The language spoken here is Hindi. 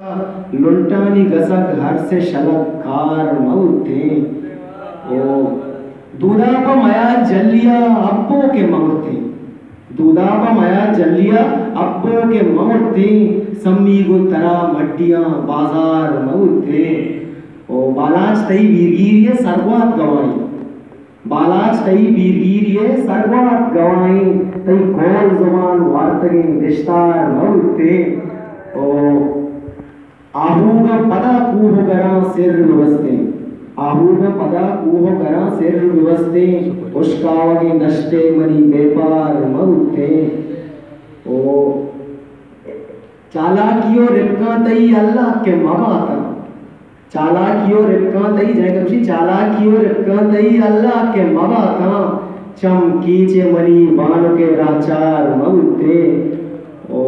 लुंटानी गसक हर से शलक कार मऊते ओ दूधा को माया जलिया अब्बो के मऊते दूधा को माया जलिया अब्बो के मऊते सम्मी गो तरा मड्डियां बाजार मऊते ओ बालाज तई वीरगीरिये सर्वात गवाई बालाज तई वीरगीरिये सर्वात गवाई तई गोल जुबान वार्तगे दिश्तार मऊते ओ आहूगा पदा कूह गरा सिर व्यवस्थे आहूगा पदा कूह गरा सिर व्यवस्थे उष्कावगे नष्टे मरी बेपार मऊते ओ चालाकियो रिपका तई अल्लाह के मवाता चालाकियो रिपका तई जाए कभी चालाकियो रिपका तई अल्लाह के मवाता चमकीचे मरी बान के राचार मऊते ओ